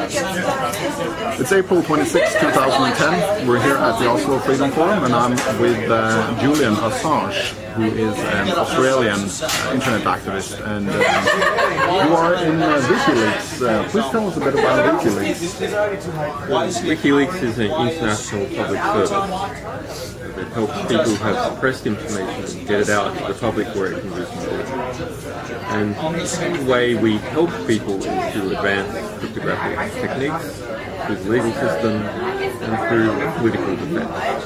It's April 26, 2010. We're here at the Oslo Freedom Forum, and I'm with Julian Assange, who is an Australian internet activist, and you are in WikiLeaks. Please tell us a bit about WikiLeaks. WikiLeaks is an international public service that helps people who have suppressed information get it out to the public where it can be used. And the way we help people is through advanced cryptographic techniques, through the legal system, and through political defense.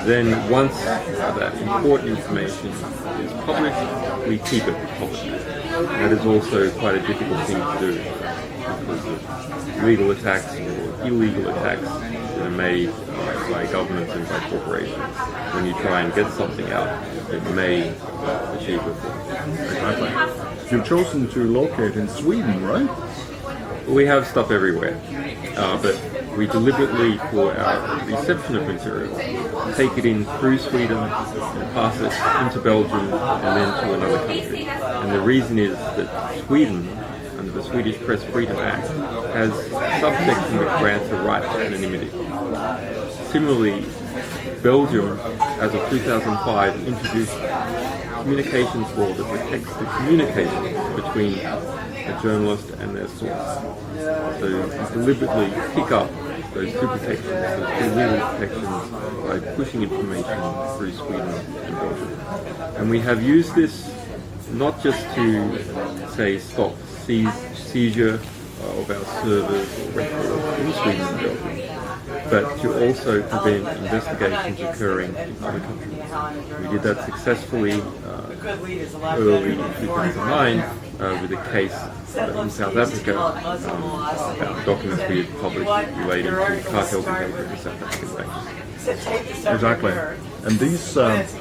Then once that important information is published, we keep it public. That is also quite a difficult thing to do because of legal attacks or illegal attacks that are made by governments and by corporations. When you try and get something out, it may achieve a thing. Exactly. You've chosen to locate in Sweden, right? We have stuff everywhere, but we deliberately, for our reception of material, take it in through Sweden and pass it into Belgium and then to another country. And the reason is that Sweden, under the Swedish Press Freedom Act, has a subsection which grants a right to anonymity. Similarly, Belgium, as of 2005, introduced a communications law that protects the communication between a journalist and their source. So you deliberately pick up those two protections, those two legal protections, by pushing information through Sweden and Belgium. And we have used this not just to, say, stop seizure of our servers or records in Sweden and Belgium, but to also prevent investigations occurring in other countries. We did that successfully early in 2009 with a case in South Africa about documents we had published relating to cartel behavior in the South African banks. Exactly. And these threats to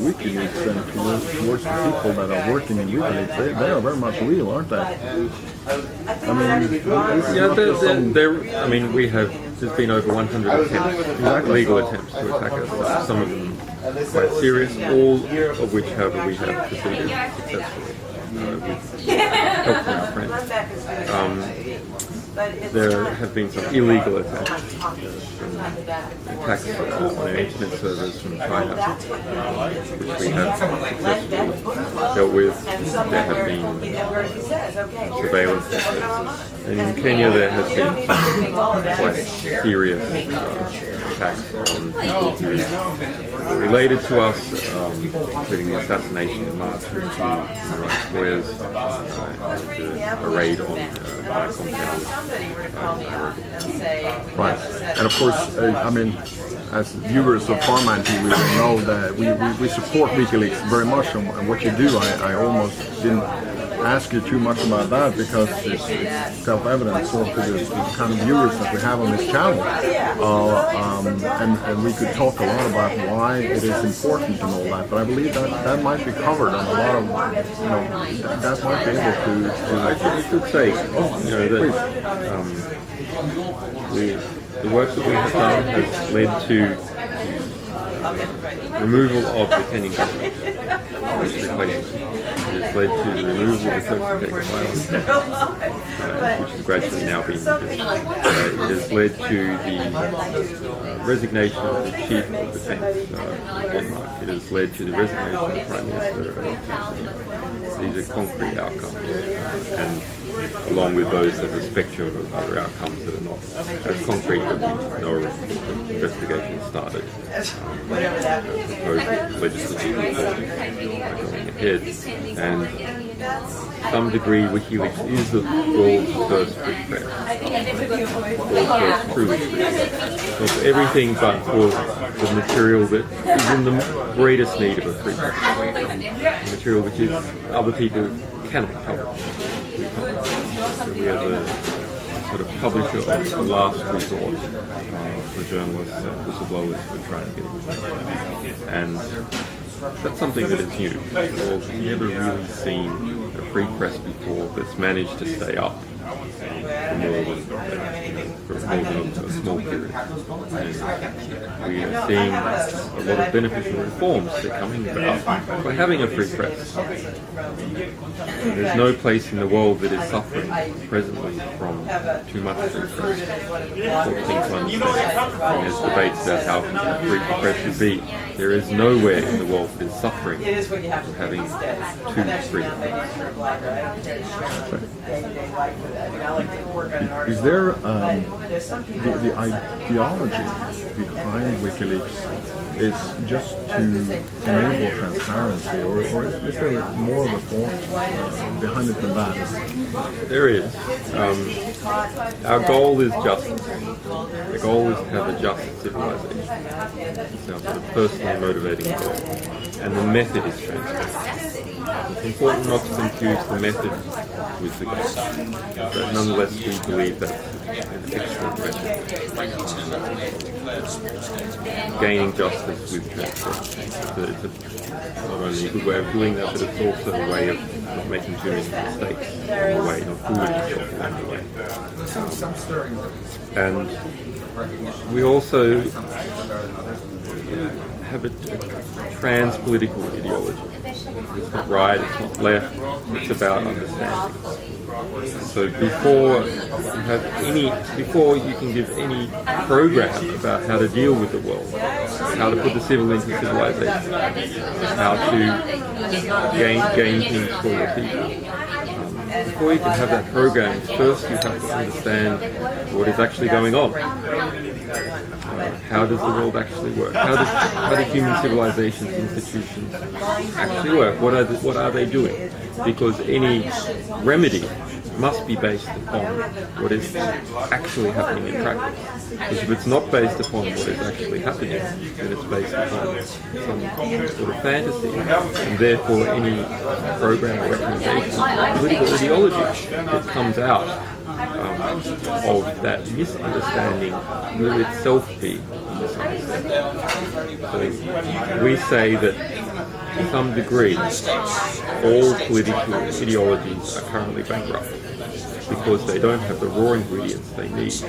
WikiLeaks and towards the people that are working in WikiLeaks, they are very much real, aren't they? I mean, there's been over 100 attempts, legal attempts to attack us. Some of them quite serious, all of which, however, we have proceeded successfully with help from our friends. There have been some illegal attacks, attacks on our internet servers from China, which we have successfully dealt with. There have been surveillance attacks. And in Kenya there has been quite serious attacks on people who were related to us, including the assassination in March of human rights lawyers, a raid on my compound. Right, and of course, I mean, as viewers of Farman TV, we know that we support WikiLeaks very much, and what you do, I almost didn't ask you too much about that because it's self-evident sort of the kind of viewers that we have on this channel, and we could talk a lot about why it is important and all that, but I believe that might be covered on a lot of, that might be able to I should say, the work that we have done has led to removal of the Kenyan government. It has led to the removal of the Turkish violence, which is gradually now being reduced. It has led to the resignation of the chief of defence of Denmark. It has led to the resignation of the Prime Minister. These are concrete outcomes, and along with those, there's a spectrum of other outcomes that are not as concrete that no investigation started. Proposed legislative reforms going ahead, and to some degree WikiLeaks is the world's first free press, world's first truly free press. So for everything but for the material that is in the greatest need of a free press, material which is other people cannot cover. So we are the sort of publisher of the last resort for journalists and whistleblowers who are trying to get it. And that's something that is new. We've never really seen a free press before that's managed to stay up for more than a small period. And we are seeing a lot of beneficial reforms that are coming about by having a free press. There's no place in the world that is suffering presently from too much free press. Important thing to understand. And there's debates about how free the press should be. There is nowhere in the world that is suffering from having too free. Is there the ideology behind WikiLeaks is just to enable transparency, or is there more of a thought behind it than that? There is. Our goal is justice. The goal is to have a just civilization. It's our sort of personally motivating goal. And the method is transparency. It's important not to confuse the method with the goal. But nonetheless, we believe that's an excellent method. Gaining justice with transparency. So it's not only a good way of doing that, but it's also a way of not making too many mistakes along the way, not fooling yourself along the way. And we also have a trans-political ideology. It's not right, it's not left, it's about understanding. So before you can give any program about how to deal with the world, how to put the civil into civilization, how to gain things for your people, before you can have that program, first you have to understand what is actually going on. How does the world actually work? How do human civilizations, institutions actually work? What are they doing? Because any remedy must be based upon what is actually happening in practice. Because if it's not based upon what is actually happening, then it's based upon some sort of fantasy. And therefore any program or recommendation, political ideology that comes out of that misunderstanding will itself be a misunderstanding. So we say that to some degree all political ideologies are currently bankrupt because they don't have the raw ingredients they need to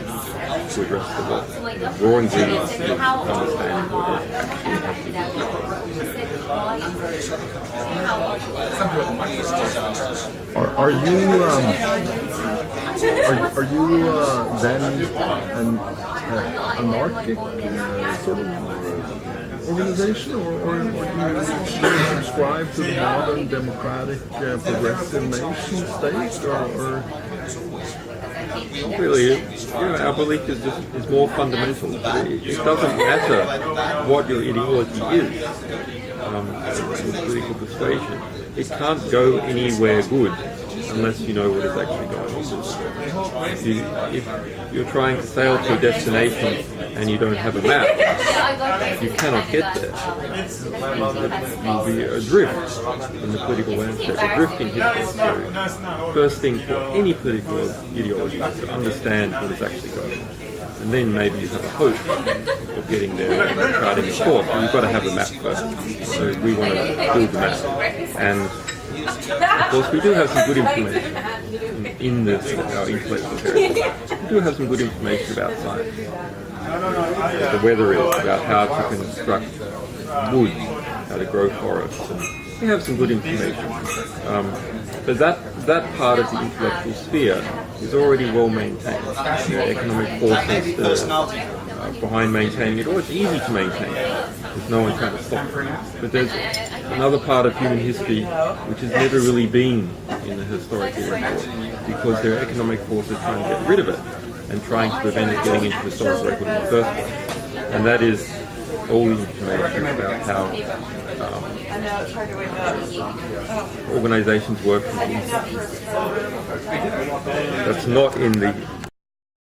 address the world. The raw ingredients is understanding what is actually happening. Are you then an anarchic sort of organization, or do you subscribe to the modern democratic progressive nation state, or? Really, our belief is more fundamental. It doesn't matter what your ideology is, political persuasion. It can't go anywhere good unless you know what is actually going on. If you're trying to sail to a destination and you don't have a map, you cannot get there. You'll be adrift in the political landscape, adrift in history. So first thing for any political ideology is to understand what is actually going on. And then maybe you have a hope of getting there and charting a course. But you've got to have a map first. So we want to build the map. And of course, we do have some good information in this, our intellectual heritage. We do have some good information about science. The weather is, about how to construct wood, how to grow forests. And we have some good information. But that part of the intellectual sphere is already well maintained. The economic forces behind maintaining it, or it's easy to maintain. There's no one trying to stop it. But there's another part of human history which has never really been in the historical record, because there are economic forces trying to get rid of it and trying to prevent it getting into the historical record in the first place. And that is all the information about how organizations work from the inside. That's not in the